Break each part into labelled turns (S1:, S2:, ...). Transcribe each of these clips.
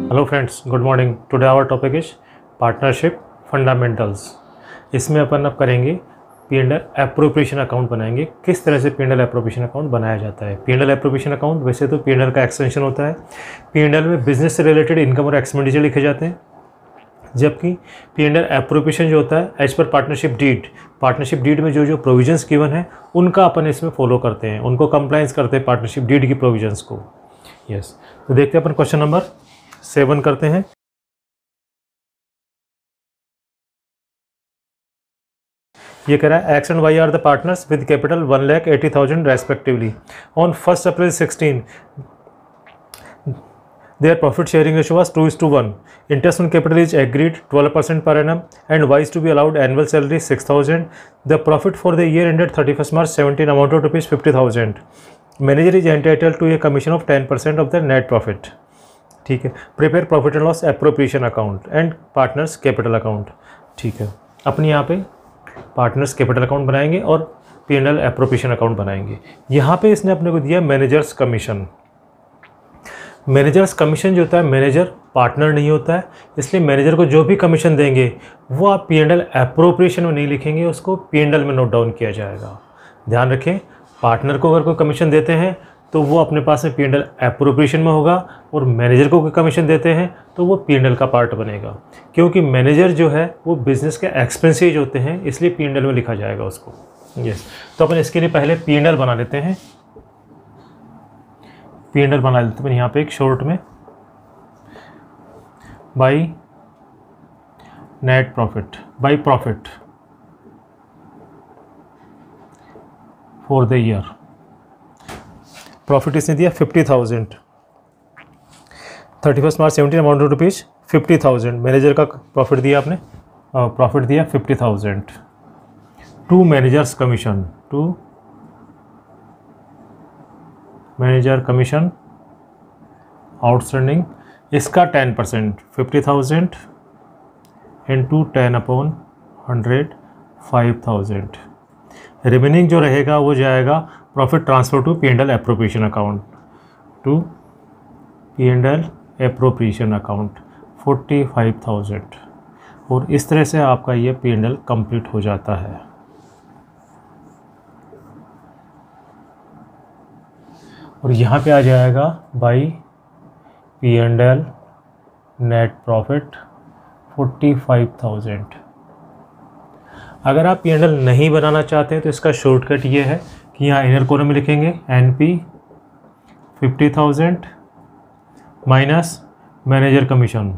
S1: Hello friends, good morning. Today our topic is partnership fundamentals. इसमें अपन अब करेंगे P&L एप्रोप्रिएशन अकाउंट बनाएंगे। किस तरह से P&L एप्रोप्रिएशन अकाउंट बनाया जाता है। P&L एप्रोप्रिएशन अकाउंट वैसे तो P&L का एक्सटेंशन होता है। P&L में बिजनेस से रिलेटेड इनकम और एक्सपेंडिचर लिखे जाते हैं, जबकि P&L एप्रोप्रिएशन जो होता है एज पर पार्टनरशिप डीड में जो जो प्रोविजंस गिवन है उनका अपन इसमें फॉलो करते हैं, उनको कंप्लाइंस करते हैं पार्टनरशिप डीड की प्रोविजंस को। यस, तो देखते हैं अपन क्वेश्चन नंबर 7 करते हैं। ये कह रहा है X and Y are the partners with capital 1,80,000 respectively on 1 April 16 their profit sharing ratio was 2:1. Interest on capital is agreed 12% per annum and Y is to be allowed annual salary 6,000. The profit for the year ended 31st March 17 amounted to rupees 50,000. Manager is entitled to a commission of 10% of the net profit. ठीक है। Prepare profit and loss appropriation account and partners capital account. ठीक है, अपनी यहाँ पे partners capital account बनाएंगे और P&L appropriation account बनाएंगे। यहाँ पे इसने अपने को दिया मैनेजर्स कमीशन। मैनेजर्स कमीशन जो होता है, मैनेजर पार्टनर नहीं होता है, इसलिए मैनेजर को जो भी कमीशन देंगे वो आप P&L एप्रोप्रिएशन में नहीं लिखेंगे, उसको P&L में नोट डाउन किया जाएगा। ध्यान रखें, पार्टनर को अगर कोई कमीशन देते हैं तो वो अपने पास में P&L एप्रोप्रिएशन में होगा, और मैनेजर को कोई कमीशन देते हैं तो वो P&L का पार्ट बनेगा, क्योंकि मैनेजर जो है वो बिजनेस के एक्सपेंसेज होते हैं, इसलिए P&L में लिखा जाएगा उसको। यस, तो अपन इसके लिए पहले P&L बना लेते हैं। P&L बना लेते हैं यहाँ पे एक शॉर्ट में, by net profit, by profit for the year. Profit इसने दिया 50,000, 31 March 17 amount to rupees 50,000। Manager का प्रॉफिट दिया आपने, प्रॉफिट दिया 50,000 to managers commission, to manager commission outstanding, इसका 10%, 50,000 इंटू 10/100 5,000। रिमेनिंग जो रहेगा वो जाएगा profit transfer to P&L appropriation account, to P&L appropriation account 45,000। और इस तरह से आपका ये P&L कंप्लीट हो जाता है। और यहाँ पे आ जाएगा बाई P&L नेट प्रॉफिट 45,000। अगर आप P&L नहीं बनाना चाहते हैं तो इसका शॉर्टकट ये है कि यहाँ इनर कॉलम में लिखेंगे NP 50,000 माइनस मैनेजर कमीशन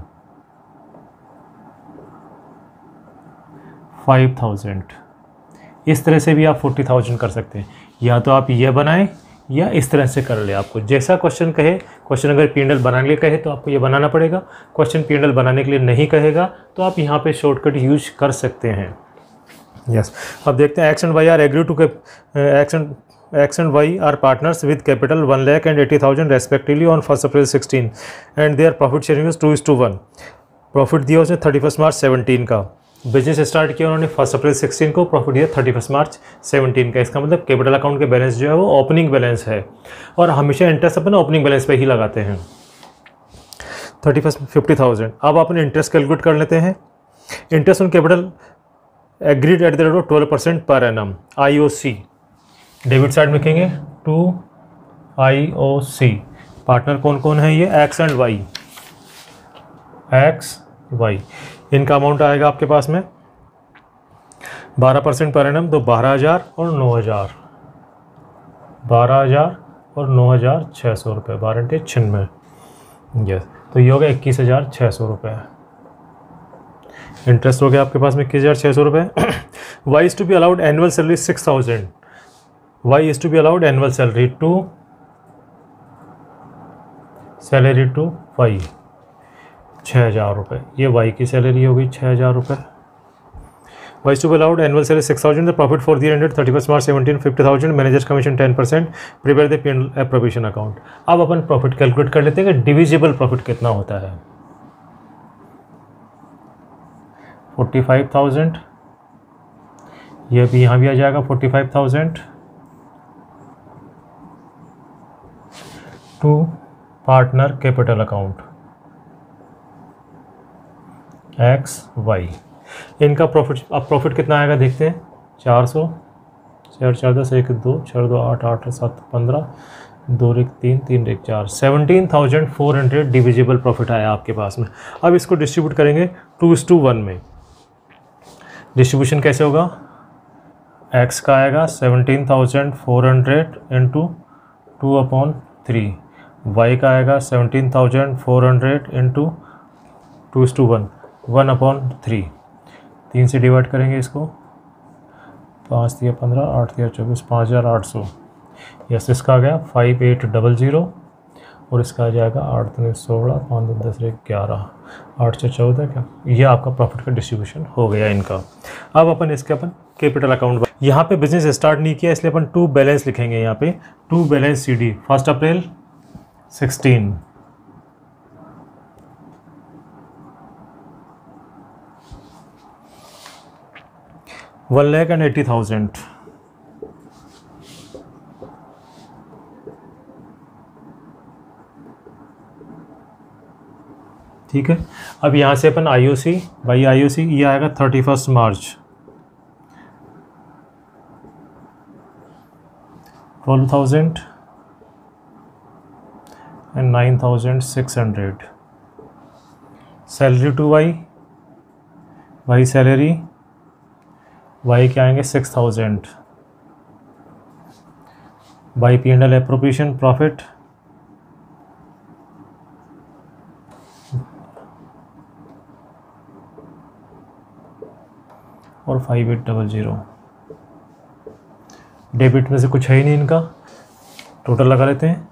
S1: 5,000। इस तरह से भी आप 40,000 कर सकते हैं, या तो आप ये बनाएं या इस तरह से कर ले। आपको जैसा क्वेश्चन कहे, क्वेश्चन अगर P&L बनाने के लिए कहे तो आपको ये बनाना पड़ेगा, क्वेश्चन P&L बनाने के लिए नहीं कहेगा तो आप यहाँ पे शॉर्टकट यूज कर सकते हैं। यस, अब देखते हैं X and Y are agree to X and Y are partners with capital 1,80,000 respectively on 1 April 16 and their profit sharing is 2:1। Profit दिया उसने 31 मार्च 17 का। बिजनेस स्टार्ट किया उन्होंने 1 April 16 को, प्रॉफिट दिया 31 मार्च 17 का। इसका मतलब कैपिटल अकाउंट के बैलेंस जो है वो ओपनिंग बैलेंस है, और हमेशा इंटरेस्ट अपन ओपनिंग बैलेंस पे ही लगाते हैं। 50,000। अब अपन इंटरेस्ट कैलकुलेट कर लेते हैं। Interest on capital agreed at the rate of 12% per annum, IOC। Debit side में लिखेंगे टू IOC। पार्टनर कौन कौन है ये, X and Y, X Y. इनका अमाउंट आएगा आपके पास में 12% पर एनम, तो 12,000 और 9,000, 12,000 और 9,600 रुपये, 12×96। यस, तो ये हो गया 21,600 रुपये। इंटरेस्ट हो गया आपके पास में 21,600 रुपये। Y is to be allowed annual salary 6,000। Y is to be allowed annual salary to Y 6,000 रुपये। ये वाई की सैलरी हो गई 6,000 रुपये। Y is to be allowed annual salary 6,000। The profit for the year ended 31 March 17 50,000। Managers commission 10%। Prepare the P&L appropriation account. अब अपन profit calculate कर लेते हैं कि डिविजिबल प्रॉफिट कितना होता है। 45,000, ये भी यहाँ भी आ जाएगा 45,000 to partner capital account X Y, इनका प्रॉफिट, अब प्रॉफिट कितना आएगा देखते हैं। 400, 4 4 10 1 2 4 2 8 8 7 15 2 1 3 3 1 4 17,400 डिविजिबल प्रॉफिट आया आपके पास में। अब इसको डिस्ट्रीब्यूट करेंगे 2:1 में। डिस्ट्रीब्यूशन कैसे होगा, x का आएगा 17,400 इंटू 2/3, y का आएगा 17,400 इंटू 2:1, 1/3, 3 से डिवाइड करेंगे इसको, 5 3 15 8 3 24, 5,800। यस, इसका आ गया 5800 और इसका आ जाएगा 8 3 16 5 2 10 1 11 8 6 14 क्या, ये आपका प्रॉफिट का डिस्ट्रीब्यूशन हो गया इनका। अब अपन इसके कैपिटल अकाउंट, यहाँ पे बिजनेस स्टार्ट नहीं किया इसलिए अपन टू बैलेंस लिखेंगे। यहाँ पे टू बैलेंस CD 1 अप्रैल 16, $1,80,000। ठीक है, अब यहाँ से अपन IOC बाई IOC ये आएगा 31 मार्च 12,000 and 9,600। Salary to Y salary, Y के आएंगे 6,000, बाई P&L एप्रोप्रिएशन प्रॉफिट और 5800। डेबिट में से कुछ है ही नहीं इनका, टोटल लगा लेते हैं।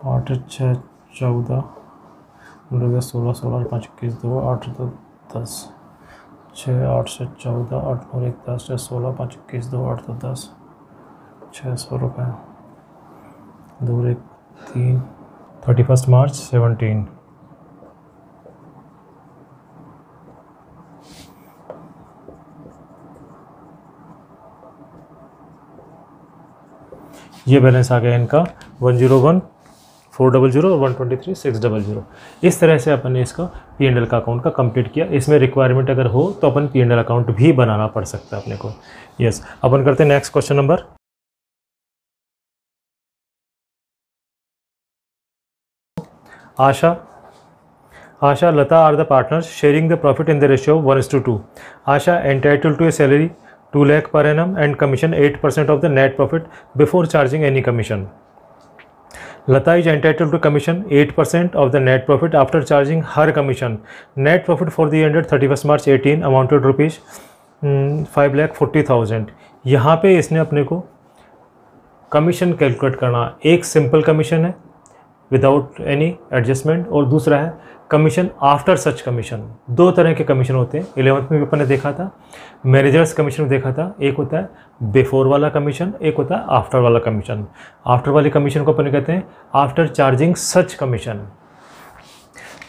S1: 8 6 14 16 16 5 21 2 8 2 10 6 8 से 14 8 9 1 10 6 16 5 21 2 8 2 10 600 रुपये 2 1 3 31 मार्च 17। ये बैलेंस आ गया इनका 101 400 और 123 600। इस तरह से अपन ने इसका P&L का अकाउंट का कंप्लीट किया। इसमें रिक्वायरमेंट अगर हो तो अपन P&L अकाउंट भी बनाना पड़ सकता है अपने को। यस, अपन करते हैं next question number. Asha Lata are the partners sharing the profit in the ratio of 1:2. Asha entitled to a salary 2 lakh per annum and commission 8% of the net profit before charging any commission. Lata is entitled to commission 8% of the net profit after charging her commission. Net profit for the year ended 31st March 18 amounted rupees 5,40,000। यहाँ पे इसने अपने को commission calculate करना, एक simple commission है without any adjustment और दूसरा है कमीशन आफ्टर सच कमीशन। दो तरह के कमीशन होते हैं, 11th में भी अपन ने देखा था, मैनेजर्स कमीशन में देखा था। एक होता है बिफोर वाला कमीशन, एक होता है आफ्टर वाला कमीशन। आफ्टर वाले कमीशन को अपन कहते हैं आफ्टर चार्जिंग सच कमीशन।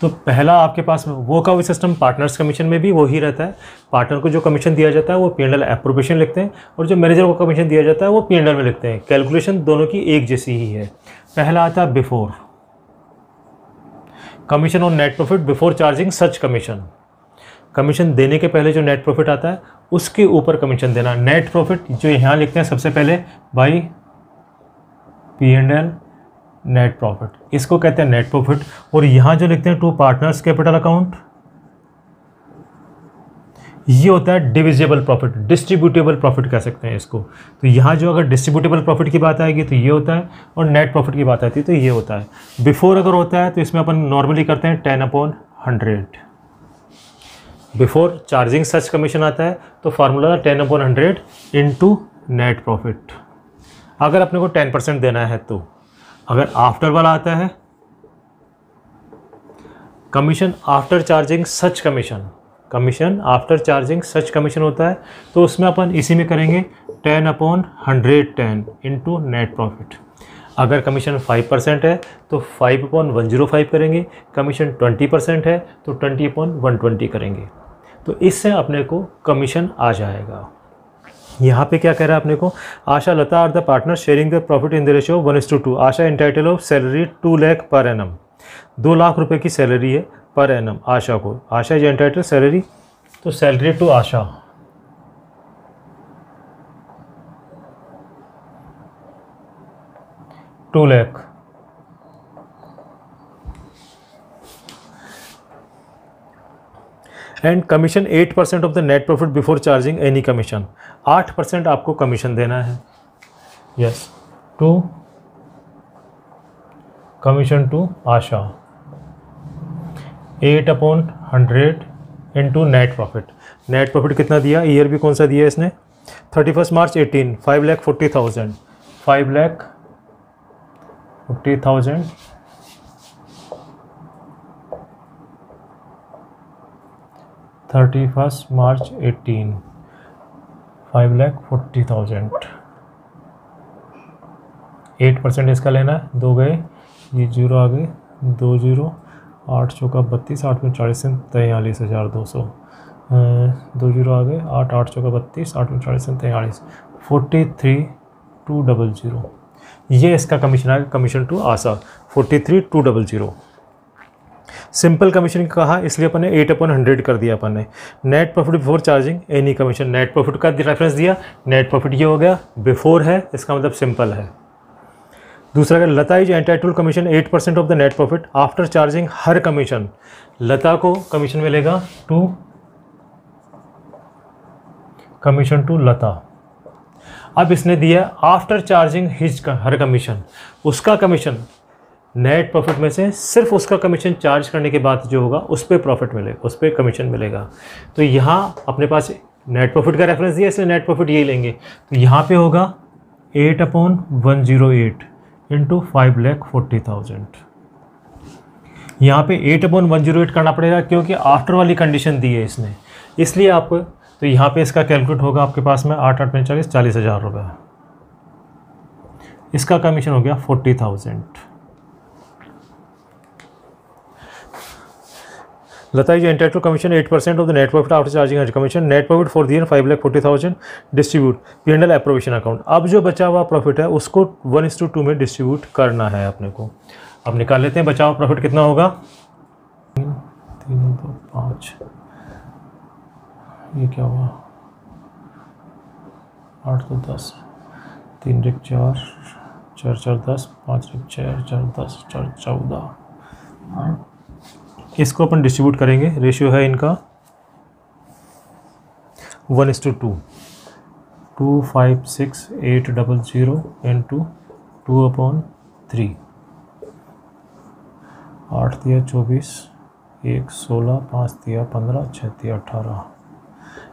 S1: तो पहला आपके पास वो का वो सिस्टम पार्टनर्स कमीशन में भी वही रहता है। पार्टनर को जो कमीशन दिया जाता है वो P&L एप्रोप्रिएशन लिखते हैं और जो मैनेजर को कमीशन दिया जाता है वो P&L में लिखते हैं। कैलकुलेशन दोनों की एक जैसी ही है। पहला आता है before, commission on net profit before charging such commission. Commission देने के पहले जो नेट प्रॉफिट आता है उसके ऊपर कमीशन देना। नेट प्रॉफिट जो यहाँ लिखते हैं सबसे पहले बाई P&L नेट प्रॉफिट, इसको कहते हैं नेट प्रॉफिट। और यहाँ जो लिखते हैं टू पार्टनर्स कैपिटल अकाउंट, ये होता है डिविजिबल प्रॉफिट, डिस्ट्रीब्यूटेबल प्रॉफिट कह सकते हैं इसको। तो यहाँ जो अगर डिस्ट्रीब्यूटेबल प्रॉफिट की बात आएगी तो ये होता है और नेट प्रॉफिट की बात आती है तो ये होता है। बिफोर अगर होता है तो इसमें अपन नॉर्मली करते हैं 10/100। बिफोर चार्जिंग सच कमीशन आता है तो फार्मूला 10/100 इंटू नेट प्रॉफिट, अगर अपने को 10% देना है तो। अगर आफ्टर वाला आता है कमीशन आफ्टर चार्जिंग सच कमीशन, कमीशन आफ्टर चार्जिंग सच कमीशन होता है तो उसमें अपन इसी में करेंगे 10/110 इंटू नेट प्रॉफिट। अगर कमीशन 5% है तो 5/105 करेंगे, कमीशन 20% है तो 20/120 करेंगे। तो इससे अपने को कमीशन आ जाएगा। यहाँ पे क्या कह रहा है अपने को, Asha Lata are the partner sharing the profit in the ratio 1:2। Asha entitle of salary 2 lakh per annum 2 lakh रुपए की सैलरी है पर एनम आशा को। आशा इज एंटाइटल सैलरी, तो salary to Asha ₹2 lakh. And commission 8% of the net profit before charging any commission. 8% आपको commission देना है। Yes, to commission to Asha 8/100 into net profit. Net profit कितना दिया, ईयर भी कौन सा दिया इसने, 31 मार्च 18, 5,40,000, 5,40,000 31 मार्च 18, 5,40,000। 8% इसका लेना है, 2 गए, ये 0 आ गए, 2 0, 8 चौका 32, 8 में 40 से 43,200, 2 0 आ गए, 8 8 चौका 32, 8 में 40 से 43, 43,200। ये इसका कमीशन आएगा, commission to Asha 43,200। Simple commission कहा इसलिए अपन ने 8/100 कर दिया अपन ने। Net profit before charging any commission, net profit का रेफरेंस दिया, नेट प्रॉफिट ये हो गया, बिफोर है इसका मतलब सिंपल है। दूसरा अगर Lata is entitle commission 8% of the net profit after charging her commission, Lata को कमीशन मिलेगा टू कमीशन टू लता। अब इसने दिया after charging his her commission, उसका कमीशन नेट प्रॉफिट में से सिर्फ उसका कमीशन चार्ज करने के बाद जो होगा उस पर प्रॉफिट मिलेगा, उस पर कमीशन मिलेगा। तो यहाँ अपने पास नेट प्रॉफिट का रेफरेंस दिया इसलिए नेट प्रॉफिट यही लेंगे। तो यहाँ पे होगा 8/108 इंटू 5,40,000। यहाँ पे 8/108 करना पड़ेगा क्योंकि आफ्टर वाली कंडीशन दी है इसने, इसलिए आप, तो यहाँ पे इसका कैलकुलेट होगा आपके पास में 8 8 में 40, 40,000 रुपये। इसका कमीशन हो गया 40,000। Lata is entitle commission 8% of the net profit after charging her commission, net profit for the year 5,40,000, distribute P&L appropriation account. अब जो बचा हुआ प्रॉफिट है उसको 1:2 में डिस्ट्रीब्यूट करना है अपने को। अब निकाल लेते हैं बचा हुआ प्रॉफिट कितना होगा, 3 2 5, ये क्या हुआ, 8 2 10, 3 1 4, 4 4 10, 5 1 6, 4 10, 4 14। इसको अपन डिस्ट्रीब्यूट करेंगे, रेशियो है इनका 1:2, 256,800 इंटू 2/3, 8 दिया 24, 1 16, 5 दिया 15, 6 दिया 18,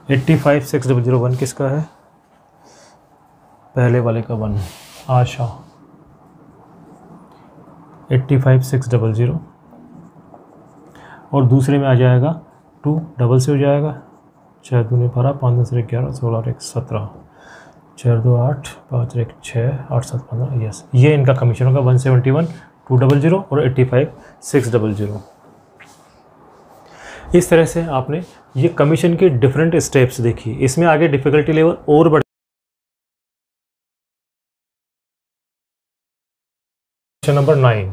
S1: 85,600। किसका है, पहले वाले का 1 आशा 85,600, और दूसरे में आ जाएगा 2 डबल से हो जाएगा, 6 दूनी 12, 5 10 11, 16 1 17, 4 2 8, 5 1 6, 8 7 15। यस, ये इनका कमीशन होगा 171,200 और 85,600। इस तरह से आपने ये कमीशन के डिफरेंट स्टेप्स देखी। इसमें आगे डिफिकल्टी लेवल और बढ़। क्वेश्चन नंबर 9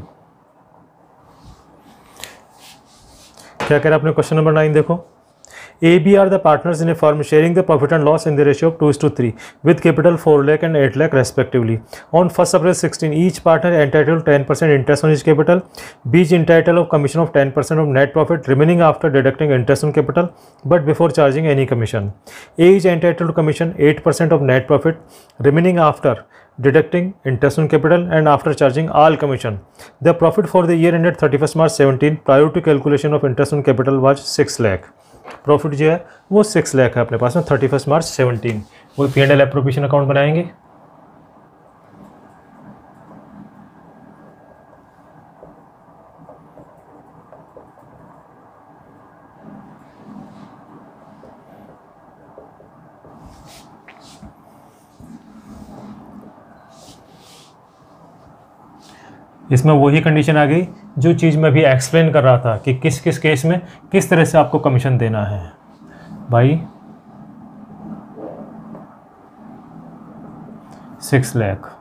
S1: क्या कह रहा है अपने क्वेश्चन नंबर 9 देखो। A B are the partners in a firm sharing the profit and loss in the ratio of 2:3 with capital 4 lakh and 8 lakh respectively. On 1st April 16, each partner entitled 10% interest on his capital. B is entitled of commission of 10% of net profit remaining after deducting interest on capital but before charging any commission. A is entitled to commission 8% of net profit remaining after deducting interest on capital and after charging all commission. The profit for the year ended 31st March 17 prior to calculation of interest on capital was 6 lakh. Profit जो है वो 6 लाख है अपने पास में 31 March 17। वो P&L appropriation account बनाएंगे। इसमें वही कंडीशन आ गई जो चीज़ मैं भी एक्सप्लेन कर रहा था कि किस किस केस में किस तरह से आपको कमीशन देना है भाई। 6 लाख।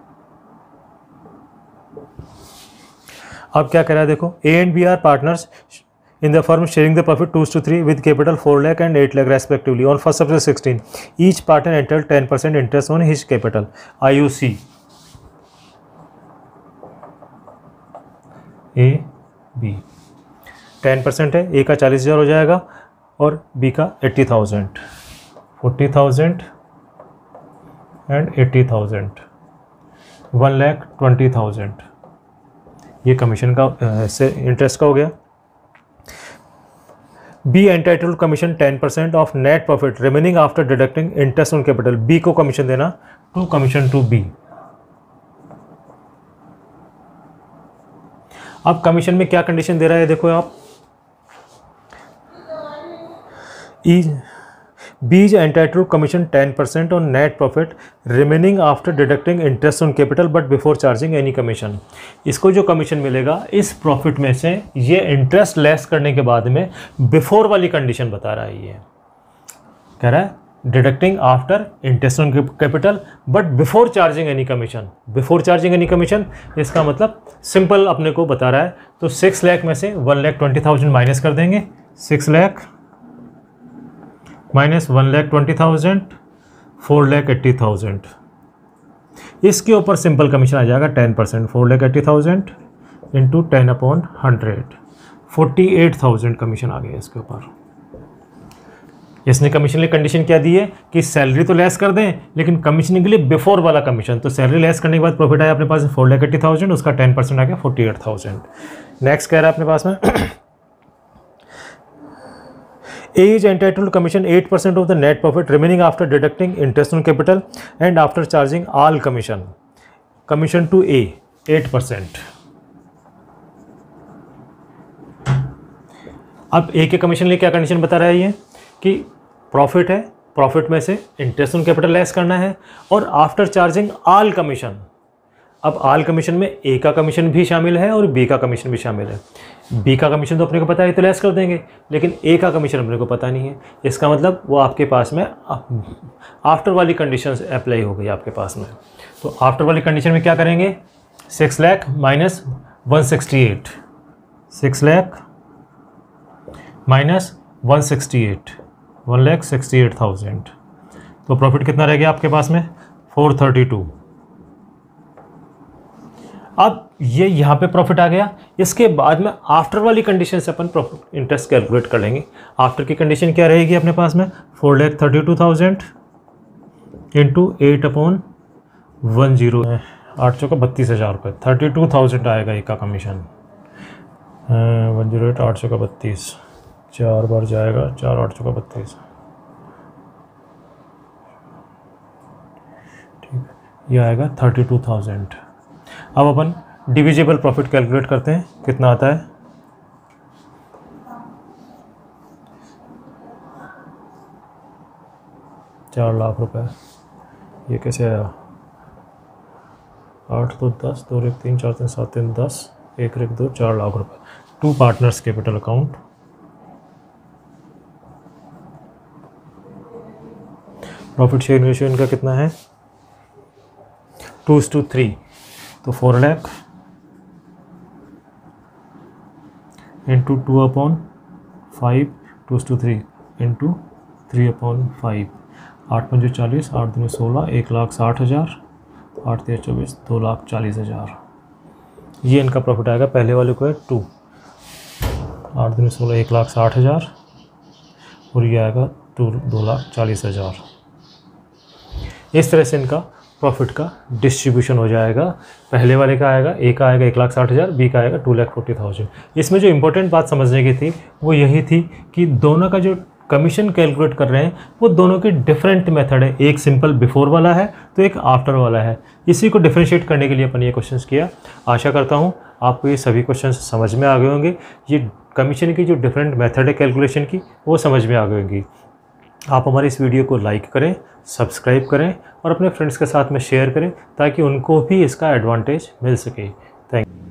S1: अब क्या कह रहा है देखो, A and B are partners in the firm sharing the profit 2:3 with capital 4 lakh and 8 lakh respectively. On 1st April 16, each partner entered 10% interest on his capital. IUC A B 10% है, A का 40,000 हो जाएगा और B का 80,000, 40,000 and 80,000, 1,20,000 ये commission का से interest का हो गया। B entitled commission 10% of net profit remaining after deducting interest on capital. B को कमीशन देना टू कमीशन टू बी। अब कमीशन में क्या कंडीशन दे रहा है देखो आप, B is entitled commission 10% on net profit remaining after deducting interest on capital but before charging any commission. इसको जो कमीशन मिलेगा इस प्रॉफिट में से ये इंटरेस्ट लेस करने के बाद में बिफोर वाली कंडीशन बता रहा है। ये कह रहा है deducting after interest on capital but before charging any commission. Before charging any commission इसका मतलब सिंपल अपने को बता रहा है। तो 6 लाख में से 1,20,000 माइनस कर देंगे, 6 लाख माइनस 1,20,000, 4,80,000। इसके ऊपर सिंपल कमीशन आ जाएगा 10%, 4,80,000 इंटू 10/100, 48,000 कमीशन आ गया इसके ऊपर। इसने कमीशन की कंडीशन क्या दी है कि सैलरी तो लेस कर दें लेकिन कमीशन के लिए बिफोर वाला कमीशन। तो सैलरी लेस करने के बाद प्रॉफिट आया अपने पास 4,80,000, उसका 10% आ गया 48,000। नेक्स्ट कह रहा है अपने पास में A is entitled to commission 8% of the net profit remaining after deducting interest on capital and after charging all commission. Commission to A 8%. अब A के कमीशन लिए क्या कंडीशन बता रहा है ये कि प्रॉफिट है, प्रॉफिट में से इंटरेस्ट ऑन कैपिटल लेस करना है और आफ्टर चार्जिंग ऑल कमीशन। अब ऑल कमीशन में ए का कमीशन भी शामिल है और बी का कमीशन भी शामिल है। बी का कमीशन तो अपने को पता है तो लेस कर देंगे, लेकिन ए का कमीशन अपने को पता नहीं है। इसका मतलब वो आपके पास में आफ्टर वाली कंडीशंस अप्लाई हो गई आपके पास में। तो आफ्टर वाली कंडीशन में क्या करेंगे, 6 लाख माइनस 168, 6 लाख माइनस 168, 1,68,000। तो प्रॉफिट कितना रह गया आपके पास में 432। अब ये यहाँ पे प्रॉफिट आ गया। इसके बाद में आफ्टर वाली कंडीशन से अपन प्रॉफिट इंटरेस्ट कैलकुलेट कर लेंगे। आफ्टर की कंडीशन क्या रहेगी अपने पास में 4,32,000 इंटू 8/10, 8 चौका 32,000 रुपये, 32,000 आएगा एक का कमीशन। 108 8 चौका 32, 4 बार जाएगा, 4 8 चौका 32। ठीक है, ये आएगा 32,000। अब अपन डिविजिबल प्रॉफिट कैलकुलेट करते हैं, कितना आता है। ₹4,00,000 रुपये। ये कैसे आया, 8 2 10, 2 1 3 4 3 7 3 10, 1 1 2, ₹4,00,000 रुपये। 2 partners capital account. Profit share ratio इनका कितना है 2:3। तो 4 लाख इंटू 2/5, 2:3 इंटू 3/5, 8 5 40, 8 2 16, 1,60,000, 8 3 24, 2,40,000। ये इनका प्रॉफिट आएगा। पहले वाले को है 2, 8 2 16, 1,60,000 और ये आएगा 2,40,000। इस तरह से इनका प्रॉफिट का डिस्ट्रीब्यूशन हो जाएगा। पहले वाले का आएगा, ए का आएगा 1,60,000, बी का आएगा 2,40,000। इसमें जो इंपॉर्टेंट बात समझने की थी वो यही थी कि दोनों का जो कमीशन कैलकुलेट कर रहे हैं वो दोनों की डिफरेंट मेथड है। एक सिंपल बिफोर वाला है तो एक आफ्टर वाला है। इसी को डिफरेंशिएट करने के लिए अपन ये क्वेश्चंस किया। आशा करता हूँ आपको ये सभी क्वेश्चंस समझ में आ गए होंगे। ये कमीशन की जो डिफरेंट मेथड है कैलकुलेशन की वो समझ में आ गई होंगी। आप हमारे इस वीडियो को लाइक करें, सब्सक्राइब करें और अपने फ्रेंड्स के साथ में शेयर करें ताकि उनको भी इसका एडवांटेज मिल सके। Thank you.